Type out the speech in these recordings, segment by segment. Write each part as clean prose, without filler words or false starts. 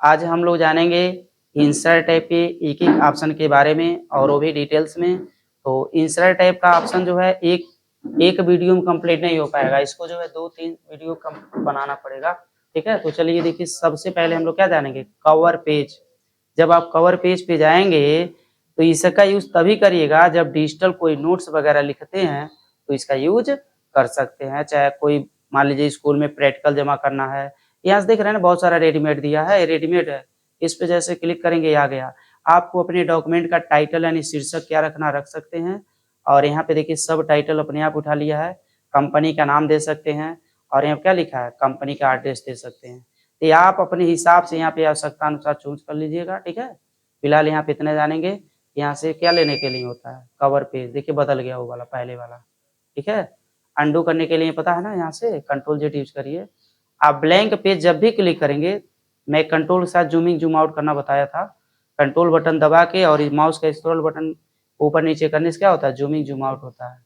आज हम लोग जानेंगे इंसर्ट टैब के एक एक ऑप्शन के बारे में और वो भी डिटेल्स में। तो इंसर्ट टैब का ऑप्शन जो है एक वीडियो में कंप्लीट नहीं हो पाएगा, इसको जो है 2-3 वीडियो बनाना पड़ेगा। ठीक है, तो चलिए देखिए, सबसे पहले हम लोग क्या जानेंगे, कवर पेज। जब आप कवर पेज पे जाएंगे तो इसका यूज तभी करिएगा जब डिजिटल कोई नोट्स वगैरह लिखते हैं तो इसका यूज कर सकते हैं। चाहे कोई मान लीजिए स्कूल में प्रैक्टिकल जमा करना है, यहाँ से देख रहे हैं ना बहुत सारा रेडीमेड दिया है, रेडीमेड है। इस पे जैसे क्लिक करेंगे आ गया। आपको अपने डॉक्यूमेंट का टाइटल यानी शीर्षक क्या रखना रख सकते हैं, और यहाँ पे देखिए सब टाइटल अपने आप उठा लिया है। कंपनी का नाम दे सकते हैं और यहाँ क्या लिखा है, कंपनी का एड्रेस दे सकते हैं। तो ये आप अपने हिसाब से यहाँ पे आवश्यकता अनुसार चूज कर लीजिएगा। ठीक है, फिलहाल यहाँ पे इतने जानेंगे। यहाँ से क्या लेने के लिए होता है, कवर पेज। देखिए बदल गया वो वाला, पहले वाला। ठीक है, अंडू करने के लिए पता है ना, यहाँ से कंट्रोल जेड यूज करिए। आप ब्लैंक पेज जब भी क्लिक करेंगे, मैं कंट्रोल के साथ जूमिंग जूम आउट करना बताया था, कंट्रोल बटन दबा के और माउस का स्क्रॉल बटन ऊपर नीचे करने से क्या होता है, जूमिंग जूम आउट होता है।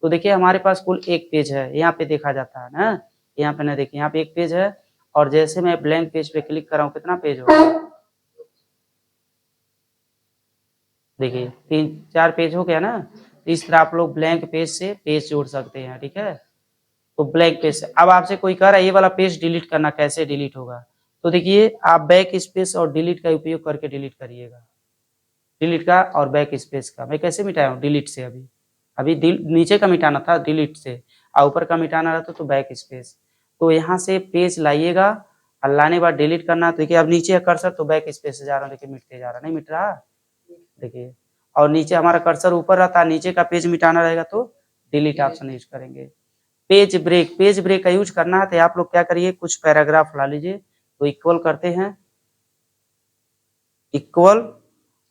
तो देखिए हमारे पास कुल एक पेज है, यहाँ पे देखा जाता है ना, यहाँ पे ना देखिए, यहाँ पे एक पेज है और जैसे मैं ब्लैंक पेज पे क्लिक कर रहा हूँ कितना पेज होगा, देखिए 3-4 पेज हो गया ना। इस तरह आप लोग ब्लैंक पेज से पेज जोड़ सकते हैं। ठीक है, तो ब्लैंक पेज से अब आपसे कोई कह रहा है ये वाला पेज डिलीट करना, कैसे डिलीट होगा, तो देखिए आप बैक स्पेस और डिलीट का उपयोग करके डिलीट करिएगा। डिलीट का और बैक स्पेस का मैं कैसे मिटाया हूँ, डिलीट से। अभी नीचे का मिटाना था डिलीट से, और ऊपर का मिटाना रहता तो बैक स्पेस। तो यहाँ से पेज लाइएगा और लाने के बाद डिलीट करना। तो देखिए अब नीचे कर्सर तो बैक स्पेस से जा रहा हूँ, देखिए मिटते जा रहा, नहीं मिट रहा, देखिए। और नीचे हमारा कर्सर ऊपर रहता है, नीचे का पेज मिटाना रहेगा तो डिलीट ऑप्शन यूज करेंगे। पेज ब्रेक, पेज ब्रेक का यूज करना है तो आप लोग क्या करिए, कुछ पैराग्राफ ला लीजिए। तो इक्वल करते हैं, इक्वल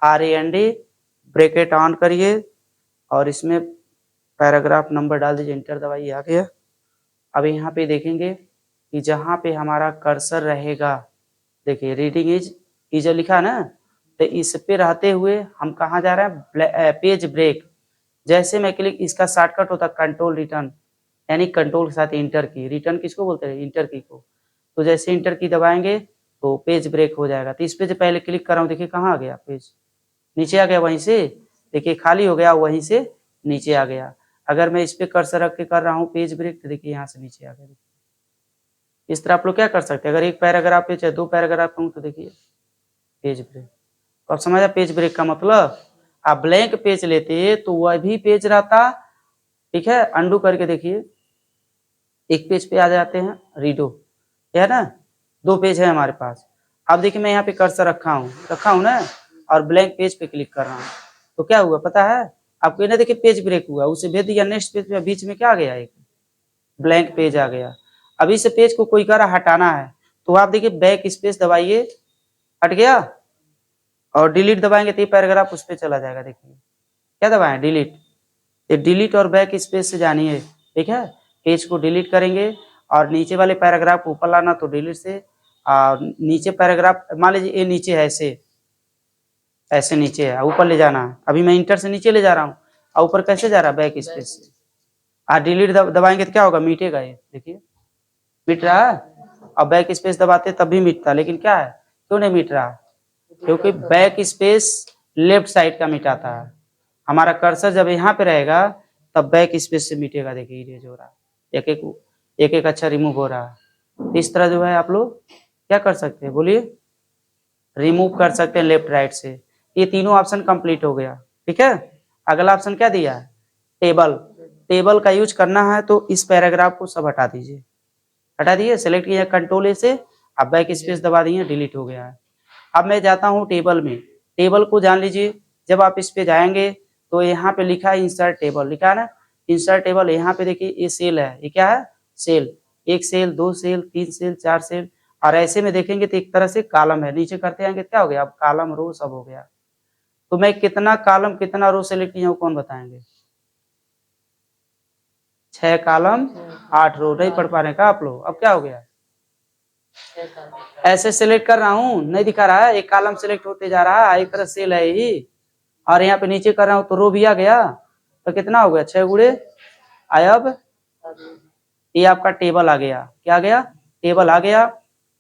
RAND ब्रैकेट ऑन करिए और इसमें पैराग्राफ नंबर डाल दीजिए, इंटर दबाइए, आ गया। अब यहाँ पे देखेंगे कि जहाँ पे हमारा कर्सर रहेगा, देखिए रीडिंग इज जो लिखा है ना, तो इस पे रहते हुए हम कहाँ जा रहे हैं, पेज ब्रेक। जैसे मैं क्लिक, इसका शॉर्टकट होता है कंट्रोल रिटर्न, यानी कंट्रोल के साथ इंटर की, रिटर्न किसको बोलते हैं, इंटर की को। तो जैसे इंटर की दबाएंगे तो पेज ब्रेक हो जाएगा। तो इस पे जो पहले क्लिक कर रहा हूँ, देखिए कहाँ आ गया पेज, नीचे आ गया, वहीं से देखिए खाली हो गया, वहीं से नीचे आ गया। अगर मैं इस पे कर्सर रख के कर रहा हूँ पेज ब्रेक, तो देखिए यहाँ से नीचे आ गया। इस तरह आप लोग क्या कर सकते हैं, अगर एक पैराग्राफ पे चाहे 2 पैराग्राफ कहूँ तो देखिए पेज ब्रेक। तो आप समझा पेज ब्रेक का मतलब। आप ब्लैंक पेज लेते तो वह भी पेज रहता। ठीक है, अंडू करके देखिए, एक पेज पे आ जाते हैं, रीडो है ना, 2 पेज है हमारे पास। अब देखिए मैं यहाँ पे कर्सर रखा हूँ ना, और ब्लैंक पेज पे क्लिक कर रहा हूँ, तो क्या हुआ पता है आपको, ना देखिए पेज ब्रेक हुआ, उसे भेज दिया नेक्स्ट पेज पे, बीच में क्या आ गया, एक ब्लैंक पेज आ गया। अब इस पेज को कोई कह रहा हटाना है, तो आप देखिए बैक स्पेस दबाइए, हट गया, और डिलीट दबाएंगे तो ये पैराग्राफ उस पर चला जाएगा। देखिए क्या दबाएं, डिलीट। ये डिलीट और बैक स्पेस से जानिए। ठीक है, पेज को डिलीट करेंगे और नीचे वाले पैराग्राफ को ऊपर लाना तो डिलीट से, और नीचे पैराग्राफ मान लीजिए ये नीचे है, ऐसे नीचे है, ऊपर ले जाना है। अभी मैं इंटर से नीचे ले जा रहा हूँ और ऊपर कैसे जा रहा है, बैक स्पेस से। डिलीट दबाएंगे तो क्या होगा, मिटेगा ये, देखिए मिट रहा है। और बैक स्पेस दबाते तब भी मिटता, लेकिन क्या है, क्यों नहीं मिट रहा, क्योंकि बैक स्पेस लेफ्ट साइड का मिटाता है। हमारा कर्सर जब यहाँ पे रहेगा तब बैक स्पेस से मिटेगा। देखिए इरेज हो रहा है, एक एक अच्छा रिमूव हो रहा है। इस तरह जो है आप लोग क्या कर सकते हैं, बोलिए, रिमूव कर सकते हैं लेफ्ट राइट से। ये तीनों ऑप्शन कंप्लीट हो गया। ठीक है, अगला ऑप्शन क्या दिया है, टेबल। टेबल का यूज करना है तो इस पैराग्राफ को सब हटा दीजिए, हटा दिए, सेलेक्ट किया कंट्रोल ए से, अब बैक स्पेस दबा दिए, डिलीट हो गया है। अब मैं जाता हूँ टेबल में, टेबल को जान लीजिए। जब आप इस पे जाएंगे तो यहाँ पे लिखा है इंसर्ट टेबल, लिखा है ना इंसर्ट टेबल। यहाँ पे देखिए ये सेल है, ये क्या है, cell, 1 cell 2 cell 3 cell 4 cell, और ऐसे में देखेंगे तो एक तरह से कॉलम है। नीचे करते आएंगे क्या हो गया, अब कॉलम रो सब हो गया। तो मैं कितना कॉलम कितना रो सेलेक्ट किया हूँ, कौन बताएंगे, 6 कॉलम 8 रो। नहीं पढ़ पा रहे का आप लोग, अब क्या हो गया, ऐसे सिलेक्ट कर रहा हूँ, नहीं दिखा रहा है, एक कॉलम सिलेक्ट होते जा रहा है, एक तरह सेल है ही, और यहाँ पे नीचे कर रहा हूँ तो रो भी आ गया। तो कितना हो गया, 6 गुणे, अब ये आपका टेबल आ गया, क्या आ गया, टेबल आ गया।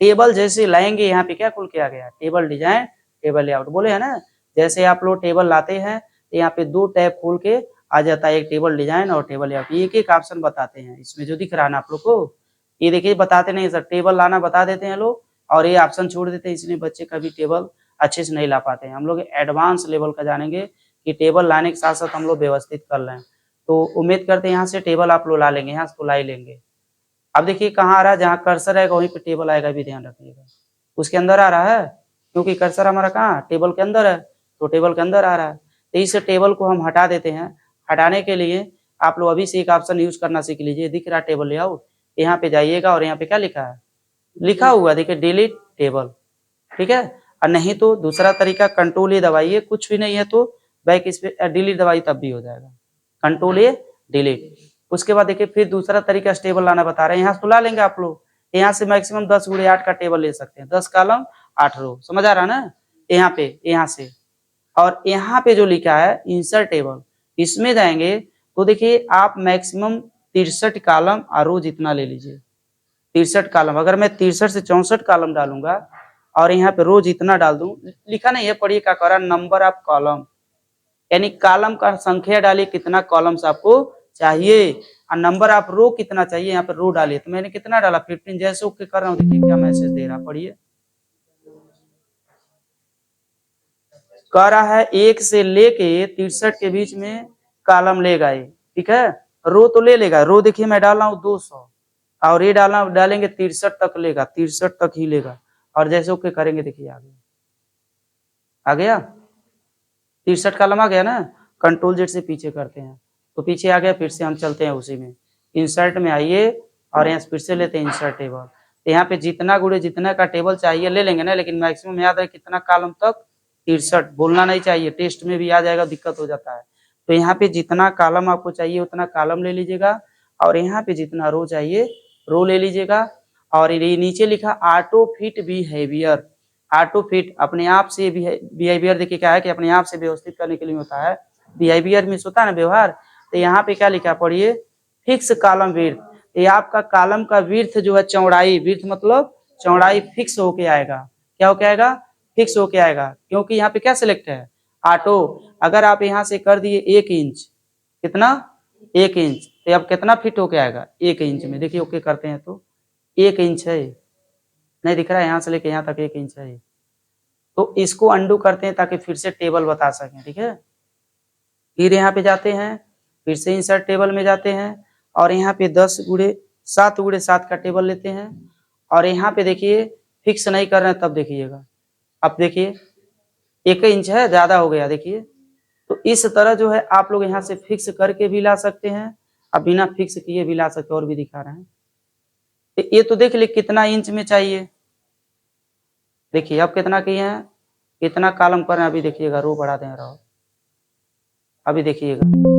टेबल जैसे लाएंगे, यहाँ पे क्या खुल के आ गया, टेबल डिजाइन, टेबल लेआउट बोले है ना। जैसे आप लोग टेबल लाते हैं तो यहाँ पे 2 टैब खोल के आ जाता है, एक टेबल डिजाइन और टेबल लेआउट। एक एक ऑप्शन बताते हैं इसमें, जो दिख रहा है ना आप लोग को, ये देखिए बताते नहीं सर, टेबल लाना बता देते हैं लोग और ये ऑप्शन छोड़ देते हैं, इसलिए बच्चे कभी टेबल अच्छे से नहीं ला पाते हैं। हम लोग एडवांस लेवल का जानेंगे कि टेबल लाने के साथ साथ हम लोग व्यवस्थित कर लें। तो उम्मीद करते हैं यहाँ से टेबल आप लोग ला लेंगे, यहाँ से तो ला ही लेंगे। अब देखिए कहाँ आ रहा है, जहाँ कर्सर आएगा वहीं पे टेबल आएगा, भी ध्यान रखिएगा। उसके अंदर आ रहा है, क्योंकि कर्सर हमारा कहाँ, टेबल के अंदर है, तो टेबल के अंदर आ रहा है। तो इस टेबल को हम हटा देते हैं। हटाने के लिए आप लोग अभी से एक ऑप्शन यूज करना सीख लीजिए, दिख रहा है टेबल लेआउट, यहाँ पे जाइएगा और यहाँ पे क्या लिखा है, लिखा हुआ देखिए डिलीट टेबल, ठीक है। और नहीं तो दूसरा तरीका कंट्रोल ए दबाइए, कुछ भी नहीं है तो बैक इस पे डिलीट दबाइए तब भी हो जाएगा, कंट्रोल ए डिलीट। उसके बाद देखिए फिर दूसरा तरीका टेबल लाना बता रहे हैं, यहाँ से तो ला लेंगे आप लोग, यहाँ से मैक्सिमम 10x8 का टेबल ले सकते हैं, 10 कॉलम 8 रो, समझ आ रहा है ना। यहाँ पे, यहाँ से, और यहाँ पे जो लिखा है इंसर्ट टेबल, इसमें जाएंगे तो देखिए आप मैक्सिमम 63 कॉलम और रो जितना ले लीजिए, 63 कॉलम। अगर मैं 63 से 64 कॉलम डालूंगा और यहाँ पे रो जितना डाल दूं, लिखा नहीं है, पढ़िए क्या कर रहा, नंबर ऑफ कॉलम, यानी कॉलम का संख्या डालिए कितना कॉलम्स आपको चाहिए, और नंबर ऑफ रो कितना चाहिए, यहाँ पे रो डालिए। तो मैंने कितना डाला 15, जैसे ओके कर रहा हूँ देखिए क्या मैसेज दे रहा, पढ़िए। कह रहा है 1 से लेके 63 के बीच में कॉलम लेगा ये, ठीक है। रो तो ले लेगा, रो देखिए मैं डाल रहा हूँ 200 और ये डालेंगे 63 तक लेगा, 63 तक ही लेगा। और जैसे ओके करेंगे देखिए आ गया, आ गया 63 कॉलम आ गया ना। कंट्रोल जेड से पीछे करते हैं तो पीछे आ गया, फिर से हम चलते हैं उसी में, इंसर्ट में आइए और यहाँ फिर से लेते हैं इंसर्ट टेबल। तो यहाँ पे जितना गुड़े जितना का टेबल चाहिए ले लेंगे ना, लेकिन मैक्सिमम याद है कितना कॉलम तक, 63, बोलना नहीं चाहिए, टेस्ट में भी आ जाएगा, दिक्कत हो जाता है। तो यहाँ पे जितना कॉलम आपको चाहिए उतना कॉलम ले लीजिएगा, और यहाँ पे जितना रो चाहिए रो ले लीजिएगा। और ये नीचे लिखा auto fit behaviour, auto fit अपने आप से बिहेवियर, देखिए क्या है कि अपने आप से व्यवस्थित करने के लिए होता है, बिहेवियर में होता है ना व्यवहार। तो यहाँ पे क्या लिखा पढ़िए, फिक्स कॉलम विड्थ, ये आपका कॉलम का विड्थ जो है चौड़ाई, विड्थ मतलब चौड़ाई फिक्स होके आएगा, क्या होके आएगा, फिक्स होके आएगा, क्योंकि यहाँ पे क्या सिलेक्ट है, ऑटो। अगर आप यहाँ से कर दिए 1 इंच, कितना 1 इंच, तो अब कितना फिट होके आएगा 1 इंच में, देखिए ओके करते हैं तो 1 इंच है, नहीं दिख रहा है, यहाँ से लेके यहाँ तक 1 इंच है। तो इसको अंडू करते हैं ताकि फिर से टेबल बता सकें, ठीक है। फिर यहाँ पे जाते हैं, फिर से इंसर्ट टेबल में जाते हैं और यहाँ पे 7 गुड़े 7 का टेबल लेते हैं और यहाँ पे देखिए फिक्स नहीं कर रहे हैं तब देखिएगा, अब देखिए 1 इंच है, ज्यादा हो गया देखिए। तो इस तरह जो है आप लोग यहाँ से फिक्स करके भी ला सकते हैं, अब बिना फिक्स किए भी ला सकते, और भी दिखा रहे हैं। तो ये तो देख ले कितना इंच में चाहिए, देखिए अब कितना किए हैं, कितना कॉलम कर रहे हैं, अभी देखिएगा रो बढ़ा दे रहा, अभी देखिएगा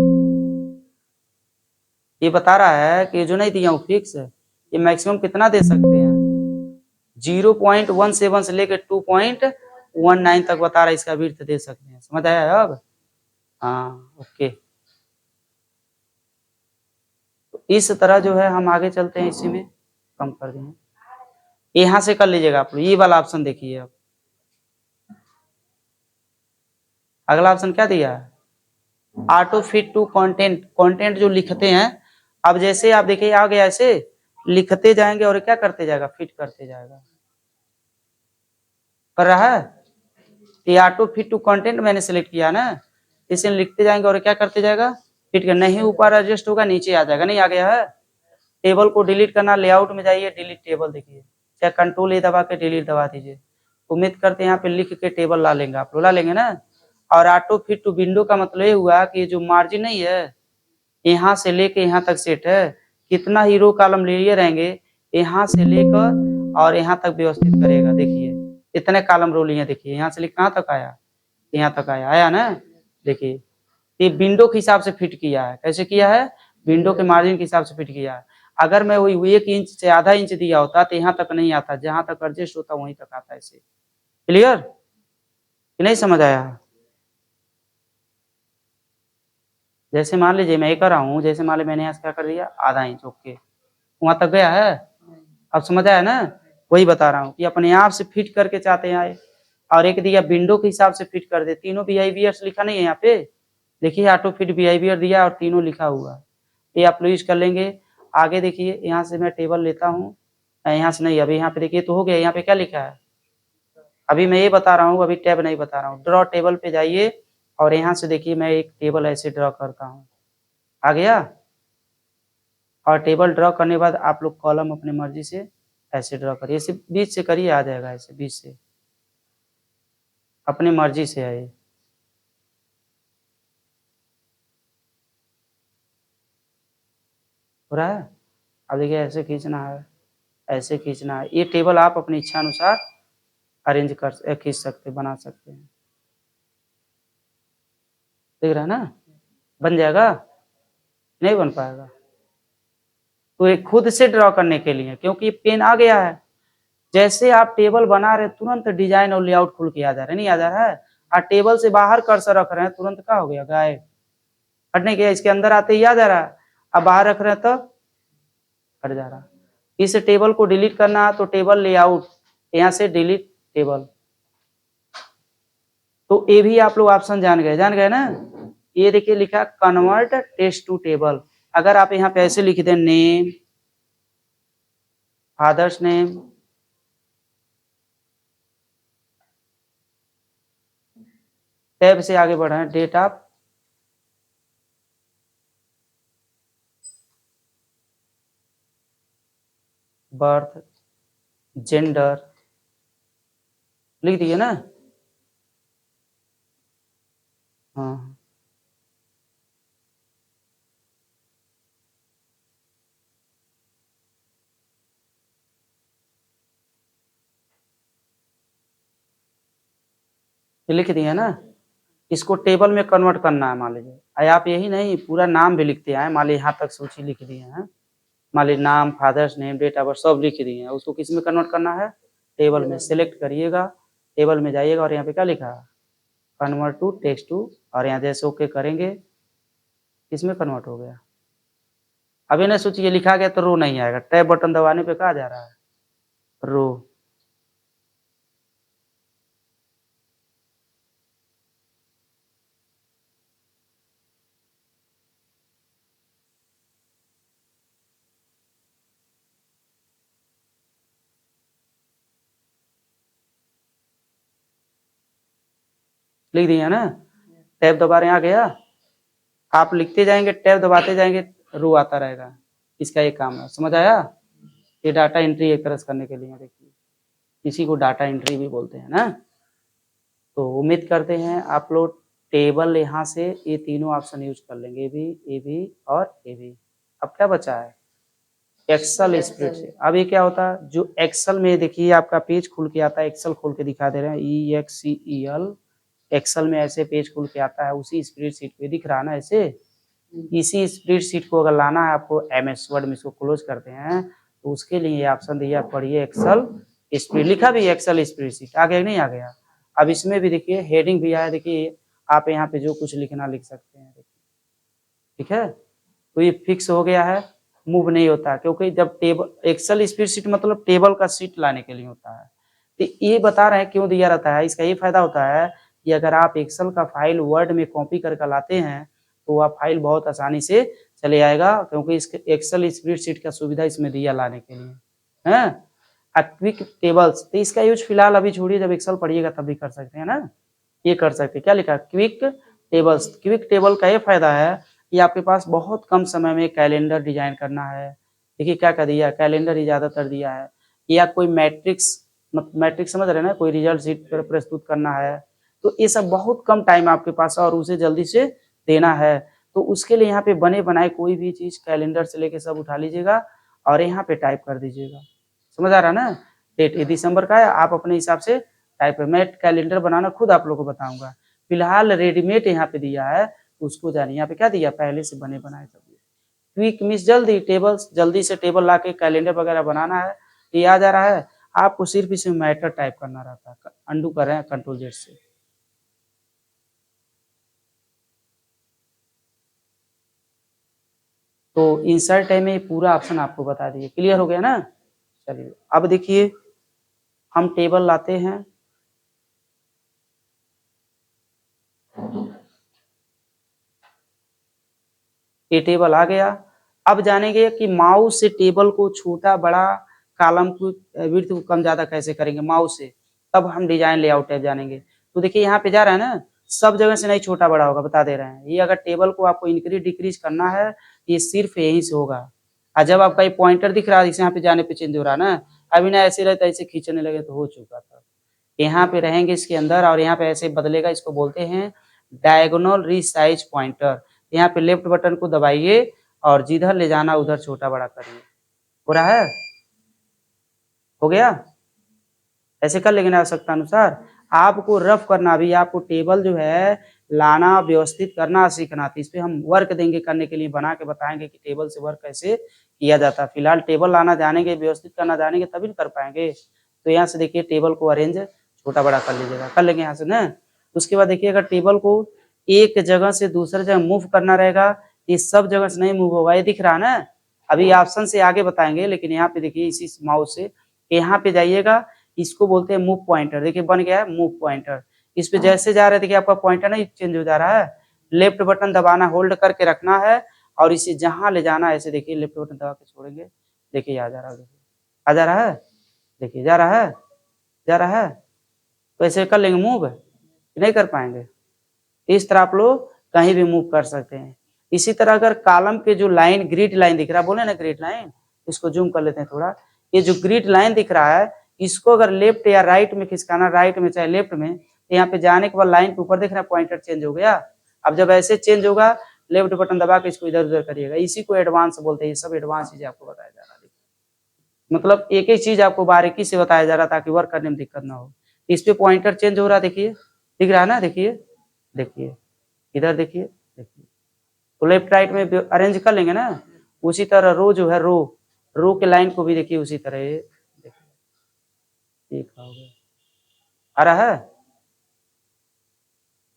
ये बता रहा है कि जो नहीं दिया हूँ फिक्स, ये मैक्सिमम कितना दे सकते हैं, 0.17 से लेकर 2.19 तक बता रहा है, इसका विड्थ दे सकते हैं, समझ आया अब, हाँ ओके। तो इस तरह जो है हम आगे चलते हैं, इसी में कम कर देंगे, यहाँ से कर लीजिएगा आप लोग, ये वाला ऑप्शन देखिए। अब अगला ऑप्शन क्या दिया है, auto fit to content, content जो लिखते हैं, अब जैसे आप देखिए आ गया, ऐसे लिखते जाएंगे और क्या करते जाएगा, फिट करते जाएगा, कर रहा है। ये ऑटो फिट टू कंटेंट मैंने सेलेक्ट किया ना, इसे लिखते जाएंगे और क्या करते जाएगा, फिट कर, नहीं ऊपर एडजस्ट होगा नीचे आ जाएगा, नहीं आ गया है। टेबल को डिलीट करना, लेआउट में जाइए, डिलीट टेबल देखिए, चाहे कंट्रोल ए दबा के डिलीट दबा दीजिए। उम्मीद करते हैं यहाँ पे लिख के टेबल ला लेंगे, आप लोग ला लेंगे ना। और ऑटो फिट टू विंडो का मतलब ये हुआ कि जो मार्जिन नहीं है यहाँ से लेके यहाँ तक सेट है, कितना ही रो कॉलम लिए रहेंगे यहाँ से लेकर और यहाँ तक व्यवस्थित करेगा, देखिए इतने कॉलम रो लिए, देखिए यहाँ से लेकर कहाँ तक आया, यहाँ तक आया, आया ना। देखिए ये विंडो के हिसाब से फिट किया है, कैसे किया है, विंडो के मार्जिन के हिसाब से फिट किया है। अगर मैं वही 1 इंच से आधा इंच दिया होता तो यहाँ तक नहीं आता, जहां तक एडजस्ट होता वहीं तक आता, ऐसे क्लियर कि नहीं, समझ आया। जैसे मान लीजिए मैं ये कर रहा हूँ, जैसे मान लीजिए मैंने यहाँ से क्या कर दिया, आधा इंच, ओके वहां तक गया है, अब समझ आया ना। वही बता रहा हूँ कि अपने आप से फिट करके चाहते हैं, और एक दिया विंडो के हिसाब से फिट कर दे। तीनों बिहेवियर्स लिखा नहीं है यहाँ पे, देखिए ऑटो फिट बिहेवियर दिया और तीनों लिखा हुआ है, ये आप लोग यूज कर लेंगे। आगे देखिए यहाँ से मैं टेबल लेता हूँ, यहाँ से नहीं, अभी यहाँ पे देखिए तो हो गया, यहाँ पे क्या लिखा है, अभी मैं ये बता रहा हूँ, अभी टैब नहीं बता रहा हूँ। ड्रॉ टेबल पे जाइए और यहाँ से देखिए मैं एक टेबल ऐसे ड्रॉ करता हूँ, आ गया। और टेबल ड्रॉ करने के बाद आप लोग कॉलम अपनी मर्जी से ऐसे ड्रॉ करिए, ऐसे बीच से करिए, आ जाएगा ऐसे बीच से, अपनी मर्जी से है ये। हो रहा है, अब देखिए ऐसे खींचना है, ऐसे खींचना है, ये टेबल आप अपनी इच्छा अनुसार अरेंज कर खींच सकते, बना सकते हैं। देख रहा है ना, बन जाएगा, नहीं बन पाएगा तो ये खुद से ड्रॉ करने के लिए, क्योंकि पेन आ गया है, जैसे आप टेबल बना रहे तुरंत डिजाइन और लेआउट खुल के आ जा रहा है, नहीं आ जा रहा है, और टेबल से बाहर कर्सर रख रहे हैं तुरंत क्या हो गया, गायब, हटने के इसके अंदर आते ही आ जा रहा है, अब बाहर रख रहे हैं तो हट जा रहा। इस टेबल को डिलीट करना है तो टेबल लेआउट, यहाँ से डिलीट टेबल, तो ये भी आप लोग ऑप्शन जान गए ना। ये देखिए लिखा कन्वर्ट टेक्स्ट टू टेबल, अगर आप यहाँ पे ऐसे लिख दें नेम, फादर्स नेम, टैब से आगे बढ़े, डेट ऑफ बर्थ, जेंडर लिख दिए ना, हाँ ये लिख दिए ना। इसको टेबल में कन्वर्ट करना है, मान लीजिए आप यही नहीं पूरा नाम भी लिखते हैं, मान लीजिए यहाँ तक सूची लिख दिए हैं, मान लीजिए नाम, father's name, date of birth सब लिख दिए हैं, उसको किस में कन्वर्ट करना है, टेबल में। सिलेक्ट करिएगा, टेबल में जाइएगा और यहाँ पे क्या लिखा है, कन्वर्ट टू टेक्स्ट टू, और यहाँ जैसे ओके करेंगे इसमें कन्वर्ट हो गया। अभी ना सोचिए लिखा गया तो रो नहीं आएगा, टैब बटन दबाने पे कहा जा रहा है, रो। लिख दिया ना, टैब दबा रहे हैं, आ गया, आप लिखते जाएंगे टैब दबाते जाएंगे, रो आता रहेगा, इसका एक काम है, समझ आया। ये डाटा एंट्री एक तरह से करने के लिए देखिए, इसी को डाटा एंट्री भी बोलते हैं ना। तो उम्मीद करते हैं आप लोग टेबल यहाँ से ये तीनों ऑप्शन यूज कर लेंगे, ए बी और ए बी। अब क्या बचा है, एक्सेल स्प्रेडशीट। अब ये क्या होता है, जो एक्सेल में देखिए आपका पेज खुल के आता है, एक्सेल खोल के दिखा दे रहे हैं, EXCEL, एक्सेल में ऐसे पेज खुल के आता है, उसी स्प्रेडशीट पे दिख रहा ना ऐसे, इसी स्प्रेडशीट को अगर लाना है आपको MS वर्ड में, इसको क्लोज करते हैं तो उसके लिए ऑप्शन दिया, पढ़िए एक्सेल स्प्रेड, लिखा भी एक्सेल स्प्रेडशीट, आ गया नहीं आ गया। अब इसमें भी देखिए हेडिंग भी आया, देखिए आप यहाँ पे जो कुछ लिखना लिख सकते हैं, ठीक है। तो ये फिक्स हो गया है, मूव नहीं होता, क्योंकि जब टेबल एक्सेल स्प्रेडशीट मतलब टेबल का सीट लाने के लिए होता है। तो ये बता रहे हैं क्यों दिया रहता है, इसका ये फायदा होता है कि अगर आप एक्सेल का फाइल वर्ड में कॉपी करके लाते हैं तो वह फाइल बहुत आसानी से चले आएगा, क्योंकि इसके एक्सेल स्प्रेडशीट का सुविधा इसमें दिया लाने के लिए है। क्विक टेबल्स, तो इसका यूज फिलहाल अभी छोड़िए, जब एक्सेल पढ़िएगा तब भी कर सकते हैं ना, ये कर सकते हैं। क्या लिखा, क्विक टेबल्स। क्विक टेबल का ये फायदा है कि आपके पास बहुत कम समय में कैलेंडर डिजाइन करना है, देखिए क्या कर दिया, कैलेंडर ही ज्यादातर दिया है, या कोई मैट्रिक्स, मैट्रिक्स समझ रहे हैं ना, कोई रिजल्ट शीट पर प्रस्तुत करना है, तो ये सब बहुत कम टाइम आपके पास और उसे जल्दी से देना है, तो उसके लिए यहाँ पे बने बनाए कोई भी चीज कैलेंडर से लेके सब उठा लीजिएगा और यहाँ पे टाइप कर दीजिएगा, समझ आ रहा ना। डेट दिसंबर का है, आप अपने हिसाब से टाइप कर, मैं कैलेंडर बनाना खुद आप लोगों को बताऊंगा, फिलहाल रेडीमेड यहाँ पे दिया है, उसको जानिए। यहाँ पे क्या दिया, पहले से बने बनाए सब। क्विक मीन्स जल्दी, टेबल्स, जल्दी से टेबल ला के कैलेंडर वगैरह बनाना है, ये आ जा रहा है, आपको सिर्फ इसमें मैटर टाइप करना रहता है, अंडू कर रहे हैं Ctrl Z से। तो इंसर्ट टाइम में पूरा ऑप्शन आपको बता दिए, क्लियर हो गया ना। चलिए अब देखिए हम टेबल लाते हैं, ये टेबल आ गया। अब जानेंगे कि माउस से टेबल को छोटा बड़ा, कॉलम को विड्थ को कम ज्यादा कैसे करेंगे माउस से, तब हम डिजाइन लेआउट टैब जानेंगे। तो देखिए यहाँ पे जा रहा है ना, सब जगह से नहीं छोटा बड़ा होगा, बता दे रहे हैं। ये अगर टेबल को आपको इंक्रीज डिक्रीज करना है, ये सिर्फ यहीं से होगा। और जब आपका ये पॉइंटर दिख रहा है, इसे यहाँ पे जाने पे चेंज हो रहा है ना, अभी ना ऐसे रहता, ऐसे खींचने लगे तो हो चुका था। यहाँ पे रहेंगे इसके अंदर, और यहाँ पे ऐसे बदलेगा, इसको बोलते हैं डायगोनल रीसाइज पॉइंटर। यहाँ पे लेफ्ट बटन को दबाइए और जिधर ले जाना उधर छोटा बड़ा करिए। हो रहा है? हो गया? ऐसे कर लेंगे ना आवश्यकता अनुसार। आपको रफ करना, भी आपको टेबल जो है लाना, व्यवस्थित करना सीखना, तो इस पे हम वर्क देंगे करने के लिए, बना के बताएंगे कि टेबल से वर्क कैसे किया जाता है। फिलहाल टेबल लाना जानेंगे, व्यवस्थित करना जानेंगे, तभी कर पाएंगे। तो यहाँ से देखिए टेबल को अरेंज छोटा बड़ा कर लीजिएगा, कर लेंगे यहाँ से ना। उसके बाद देखिए अगर टेबल को एक जगह से दूसरे जगह मूव करना रहेगा, ये सब जगह से नहीं मूव होगा। ये दिख रहा है ना, अभी ऑप्शन से आगे बताएंगे, लेकिन यहाँ पे देखिए इसी माउस से यहाँ पे जाइएगा, इसको बोलते हैं मूव पॉइंटर। देखिए बन गया है मूव पॉइंटर। इस पे जैसे जा रहे हैं, देखिए आपका पॉइंटर नहीं चेंज हो जा रहा है। लेफ्ट बटन दबाना, होल्ड करके रखना है, और इसे जहां ले जाना है, ऐसे देखिए लेफ्ट बटन दबा के छोड़ेंगे, देखिए आ जा रहा है, देखिए आ जा रहा है, देखिए जा रहा है, जा रहा है। तो ऐसे कर लेंगे मूव, नहीं कर पाएंगे। इस तरह आप लोग कहीं भी मूव कर सकते हैं। इसी तरह अगर कॉलम के जो लाइन, ग्रिड लाइन दिख रहा है, बोले ना ग्रिड लाइन, इसको जूम कर लेते हैं थोड़ा। ये जो ग्रिड लाइन दिख रहा है, इसको अगर लेफ्ट या राइट में खिसकाना, राइट में चाहे लेफ्ट में, तो यहाँ पे जाने के बाद लाइन के ऊपर देख रहा है पॉइंटर चेंज हो गया। अब जब ऐसे चेंज होगा, लेफ्ट बटन दबा के इसको इधर उधर करिएगा। इसी को एडवांस बोलते हैं। ये सब एडवांस चीजें आपको बताया जा रहा है, मतलब एक एक चीज आपको बारीकी से बताया जा रहा है ताकि वर्क करने में दिक्कत ना हो। इस पे पॉइंटर चेंज हो रहा है, देखिए दिख रहा है ना, देखिए देखिए इधर देखिए, देखिए तो लेफ्ट राइट में अरेंज कर लेंगे ना। उसी तरह रो जो है, रो के लाइन को भी देखिए उसी तरह, देखिए हो गया, आ रहा है।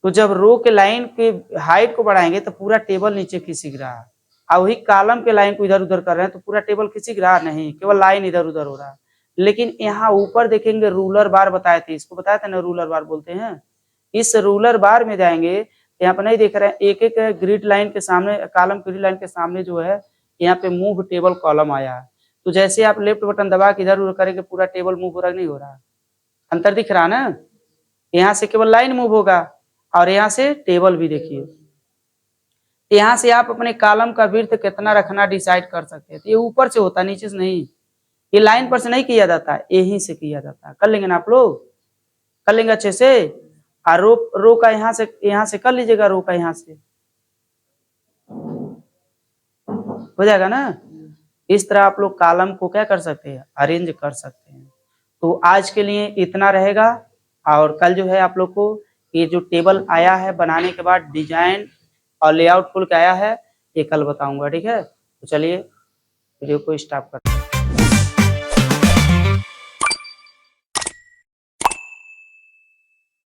तो जब रो के लाइन के हाइट को बढ़ाएंगे तो पूरा टेबल नीचे खिसक रहा है, और वही कॉलम के लाइन को इधर उधर कर रहे हैं तो पूरा टेबल खिसक रहा नहीं, केवल लाइन इधर उधर हो रहा है। लेकिन यहाँ ऊपर देखेंगे रूलर बार बताए थे, इसको बताया था ना, रूलर बार बोलते हैं। इस रूलर बार में जाएंगे, यहाँ पे नहीं देख रहे हैं, एक एक ग्रिड लाइन के सामने, कॉलम ग्रिड लाइन के सामने जो है यहाँ पे मूव टेबल कॉलम आया है। तो जैसे आप लेफ्ट बटन दबा के इधर उधर करेंगे, पूरा टेबल मूव हो रहा नहीं हो रहा, अंतर दिख रहा ना। यहाँ से केवल लाइन मूव होगा, और यहाँ से टेबल भी देखिए। यहाँ से आप अपने कॉलम का विड्थ कितना रखना डिसाइड कर सकते हैं। ये ऊपर से होता है, नीचे से नहीं। ये लाइन पर से नहीं किया जाता है, यहीं से किया जाता है। कर लेंगे ना आप लोग, कर लेंगे अच्छे से। और रो का यहाँ से कर लीजिएगा, रो का यहाँ से हो जाएगा ना। इस तरह आप लोग कॉलम को क्या कर सकते हैं, अरेंज कर सकते हैं। तो आज के लिए इतना रहेगा, और कल जो है आप लोग को ये जो टेबल आया है बनाने के बाद डिजाइन और लेआउट खुल के आया है, ये कल बताऊंगा, ठीक है। तो चलिए वीडियो को स्टॉप कर